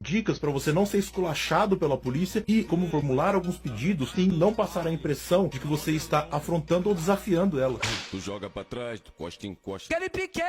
dicas para você não ser esculachado pela polícia e como formular alguns pedidos sem não passar a impressão de que você está afrontando ou desafiando ela. Tu joga pra trás, tu encosta. Aquele pique!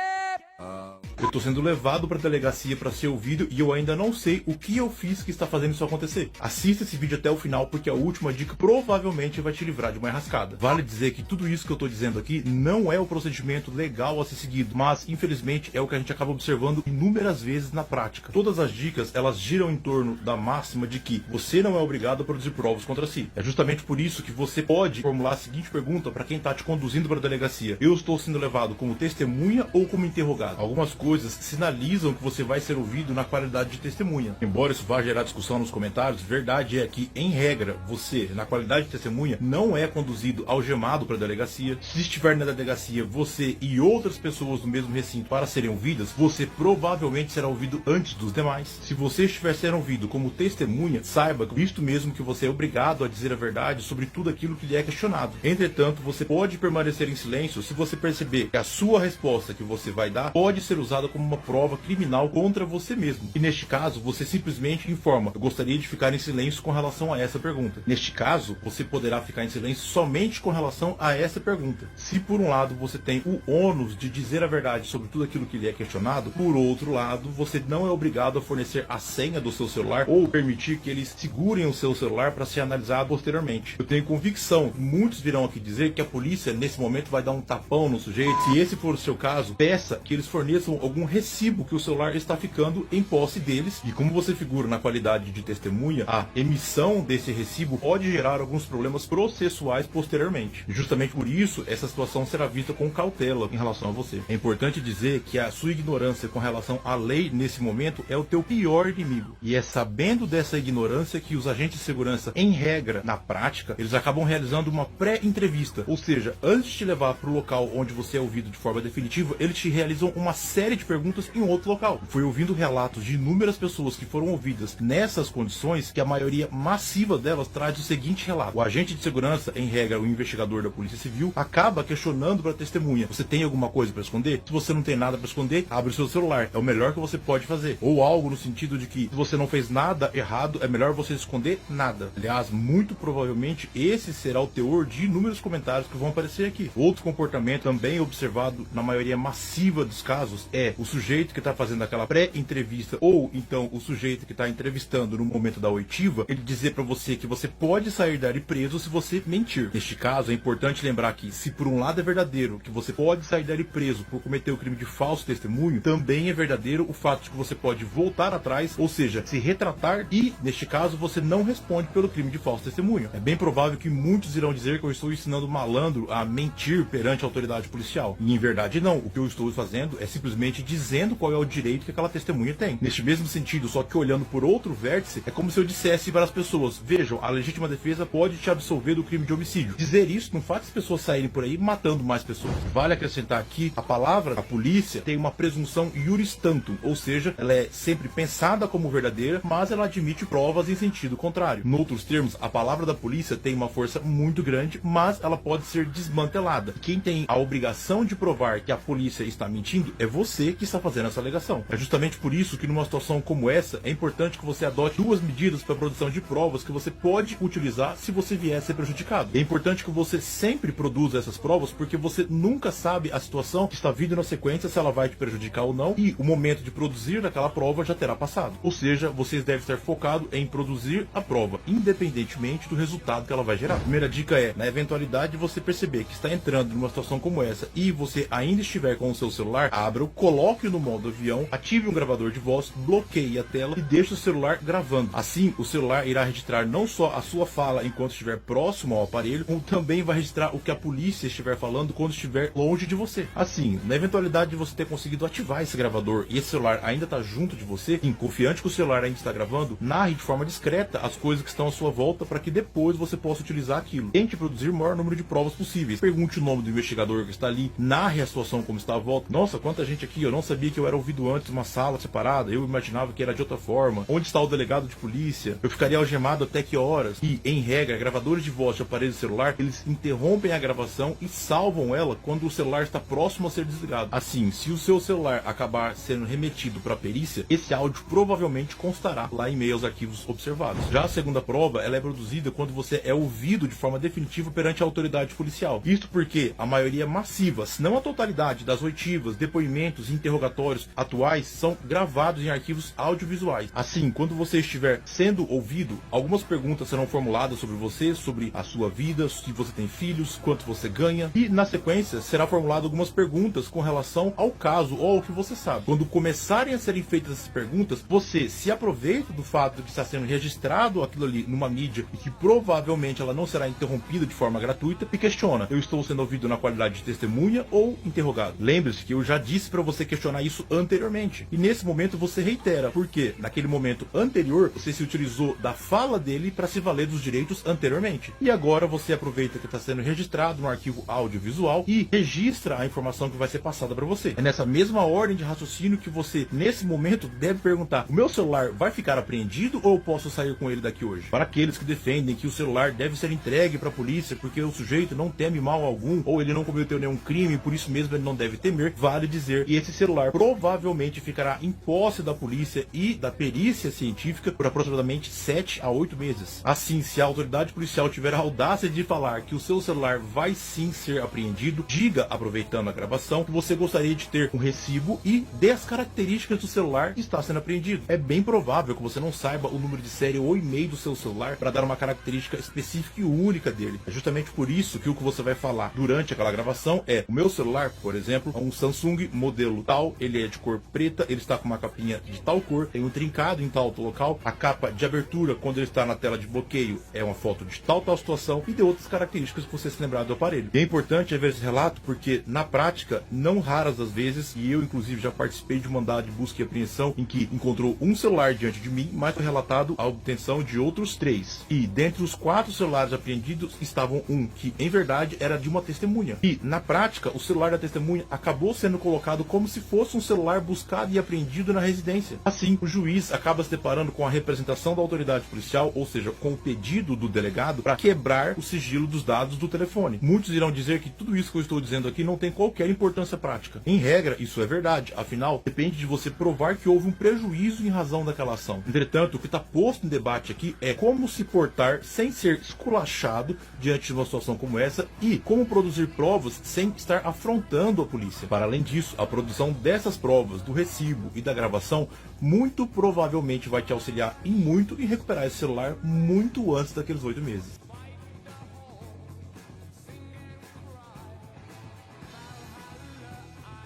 Eu tô sendo levado pra delegacia pra ser ouvido e eu ainda não sei o que eu fiz que está fazendo isso acontecer. Assista esse vídeo até o final porque a última dica provavelmente vai te livrar de uma enrascada. Vale dizer que tudo isso que eu tô dizendo aqui não é o procedimento legal a ser seguido, mas infelizmente é o que a gente acaba observando inúmeras vezes na prática. Todas as dicas, elas giram em torno da máxima de que você não é obrigado a produzir provas contra si. É justamente por isso que você pode formular a seguinte pergunta para quem tá te conduzindo para a delegacia: eu estou sendo levado como testemunha ou como interrogado? Algumas coisas sinalizam que você vai ser ouvido na qualidade de testemunha. Embora isso vá gerar discussão nos comentários, verdade é que, em regra, você, na qualidade de testemunha, não é conduzido algemado para a delegacia. Se estiver na delegacia, você e outras pessoas do mesmo recinto para serem ouvidas, você provavelmente será ouvido antes dos demais. Se você estiver sendo ouvido como testemunha, saiba que isto mesmo que você é obrigado a dizer a verdade sobre tudo aquilo que lhe é questionado. Entretanto, você pode permanecer em silêncio se você perceber que a sua resposta que você vai dar pode ser usada como uma prova criminal contra você mesmo. E neste caso, você simplesmente informa: eu gostaria de ficar em silêncio com relação a essa pergunta. Neste caso, você poderá ficar em silêncio somente com relação a essa pergunta. Se por um lado você tem o ônus de dizer a verdade sobre tudo aquilo que lhe é questionado, por outro lado, você não é obrigado a fornecer a senha do seu celular ou permitir que eles segurem o seu celular para ser analisado posteriormente. Eu tenho convicção, muitos virão aqui dizer que a polícia nesse momento vai dar um tapão no sujeito. Se esse for o seu caso, peça que eles forneçam algum recibo que o celular está ficando em posse deles, e como você figura na qualidade de testemunha, a emissão desse recibo pode gerar alguns problemas processuais posteriormente. E justamente por isso, essa situação será vista com cautela em relação a você. É importante dizer que a sua ignorância com relação à lei nesse momento é o teu pior inimigo. E é sabendo dessa ignorância que os agentes de segurança, em regra, na prática, eles acabam realizando uma pré-entrevista. Ou seja, antes de te levar para o local onde você é ouvido de forma definitiva, eles te realizam uma série de perguntas em outro local. Foi ouvindo relatos de inúmeras pessoas que foram ouvidas nessas condições que a maioria massiva delas traz o seguinte relato: o agente de segurança, em regra o investigador da Polícia Civil, acaba questionando para a testemunha: você tem alguma coisa para esconder? Se você não tem nada para esconder, abre o seu celular, é o melhor que você pode fazer. Ou algo no sentido de que se você não fez nada errado, é melhor você esconder nada. Aliás, muito provavelmente esse será o teor de inúmeros comentários que vão aparecer aqui. Outro comportamento também observado na maioria massiva dos casos é o sujeito que está fazendo aquela pré-entrevista, ou então o sujeito que está entrevistando no momento da oitiva, ele dizer para você que você pode sair dali preso se você mentir. Neste caso, é importante lembrar que, se por um lado é verdadeiro que você pode sair dali preso por cometer o crime de falso testemunho, também é verdadeiro o fato de que você pode voltar atrás, ou seja, se retratar, e, neste caso, você não responde pelo crime de falso testemunho. É bem provável que muitos irão dizer que eu estou ensinando o malandro a mentir perante a autoridade policial. E, em verdade, não. O que eu estou fazendo é simplesmente dizendo qual é o direito que aquela testemunha tem. Neste mesmo sentido, só que olhando por outro vértice, é como se eu dissesse para as pessoas: vejam, a legítima defesa pode te absolver do crime de homicídio. Dizer isso não faz as pessoas saírem por aí matando mais pessoas. Vale acrescentar aqui, a palavra, a polícia, tem uma presunção iuris tantum, ou seja, ela é sempre pensada como verdadeira, mas ela admite provas em sentido contrário. Em outros termos, a palavra da polícia tem uma força muito grande, mas ela pode ser desmantelada. Quem tem a obrigação de provar que a polícia está mentindo é você que está fazendo essa alegação. É justamente por isso que numa situação como essa, é importante que você adote duas medidas para a produção de provas que você pode utilizar se você vier a ser prejudicado. É importante que você sempre produza essas provas, porque você nunca sabe a situação que está vindo na sequência, se ela vai te prejudicar ou não, e o momento de produzir aquela prova já terá passado. Ou seja, vocês devem estar focados em produzir a prova, independentemente do resultado que ela vai gerar. A primeira dica é, na eventualidade de você perceber que está entrando numa situação como essa e você ainda estiver com o seu celular, abra-o, coloque-o no modo avião, ative um gravador de voz, bloqueie a tela e deixe o celular gravando. Assim, o celular irá registrar não só a sua fala enquanto estiver próximo ao aparelho, como também vai registrar o que a polícia estiver falando quando estiver longe de você. Assim, na eventualidade de você ter conseguido ativar esse gravador e esse celular ainda está junto de você, confiante que o celular ainda está gravando, narre de forma discreta as coisas que estão à sua volta para que depois você possa utilizar aquilo. Tente produzir o maior número de provas possíveis. Pergunte o nome do investigador que está ali, narre a situação como está à volta. Nossa, nossa, quanta gente aqui, eu não sabia que eu era ouvido antes numa sala separada, eu imaginava que era de outra forma. Onde está o delegado de polícia? Eu ficaria algemado até que horas? E, em regra, gravadores de voz de aparelho celular, eles interrompem a gravação e salvam ela quando o celular está próximo a ser desligado. Assim, se o seu celular acabar sendo remetido para a perícia, esse áudio provavelmente constará lá em meio aos arquivos observados. Já a segunda prova, ela é produzida quando você é ouvido de forma definitiva perante a autoridade policial. Isto porque a maioria massiva, se não a totalidade das oitivas, depoimentos e interrogatórios atuais são gravados em arquivos audiovisuais. Assim, quando você estiver sendo ouvido, algumas perguntas serão formuladas sobre você, sobre a sua vida, se você tem filhos, quanto você ganha, e na sequência será formulado algumas perguntas com relação ao caso ou ao que você sabe. Quando começarem a serem feitas essas perguntas, você se aproveita do fato de que está sendo registrado aquilo ali numa mídia e que provavelmente ela não será interrompida de forma gratuita e questiona: eu estou sendo ouvido na qualidade de testemunha ou interrogado? Lembre-se que eu já disse para você questionar isso anteriormente. E nesse momento você reitera, porque naquele momento anterior você se utilizou da fala dele para se valer dos direitos anteriormente. E agora você aproveita que está sendo registrado no arquivo audiovisual e registra a informação que vai ser passada para você. É nessa mesma ordem de raciocínio que você, nesse momento, deve perguntar: o meu celular vai ficar apreendido ou eu posso sair com ele daqui hoje? Para aqueles que defendem que o celular deve ser entregue para a polícia porque o sujeito não teme mal algum ou ele não cometeu nenhum crime, por isso mesmo ele não deve temer, vale dizer que esse celular provavelmente ficará em posse da polícia e da perícia científica por aproximadamente 7 a 8 meses. Assim, se a autoridade policial tiver a audácia de falar que o seu celular vai sim ser apreendido, diga, aproveitando a gravação, que você gostaria de ter um recibo e dê as características do celular que está sendo apreendido. É bem provável que você não saiba o número de série ou e-mail do seu celular para dar uma característica específica e única dele. É justamente por isso que o que você vai falar durante aquela gravação é: o meu celular, por exemplo, é um Samsung modelo tal, ele é de cor preta, ele está com uma capinha de tal cor, tem um trincado em tal local, a capa de abertura, quando ele está na tela de bloqueio, é uma foto de tal situação, e de outras características que você se lembrar do aparelho. E é importante ver esse relato porque, na prática, não raras das vezes, e eu inclusive já participei de um mandado de busca e apreensão em que encontrou um celular diante de mim, mas foi relatado a obtenção de outros 3. E dentre os 4 celulares apreendidos estavam um que, em verdade, era de uma testemunha. E, na prática, o celular da testemunha acabou sendo colocado como se fosse um celular buscado e apreendido na residência. Assim, o juiz acaba se deparando com a representação da autoridade policial, ou seja, com o pedido do delegado para quebrar o sigilo dos dados do telefone. Muitos irão dizer que tudo isso que eu estou dizendo aqui não tem qualquer importância prática. Em regra, isso é verdade, afinal, depende de você provar que houve um prejuízo em razão daquela ação. Entretanto, o que está posto em debate aqui é como se portar sem ser esculachado diante de uma situação como essa e como produzir provas sem estar afrontando a polícia. Para além disso, a produção dessas provas, do recibo e da gravação, muito provavelmente vai te auxiliar em muito em recuperar esse celular muito antes daqueles 8 meses.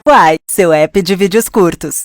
Quai, seu app de vídeos curtos.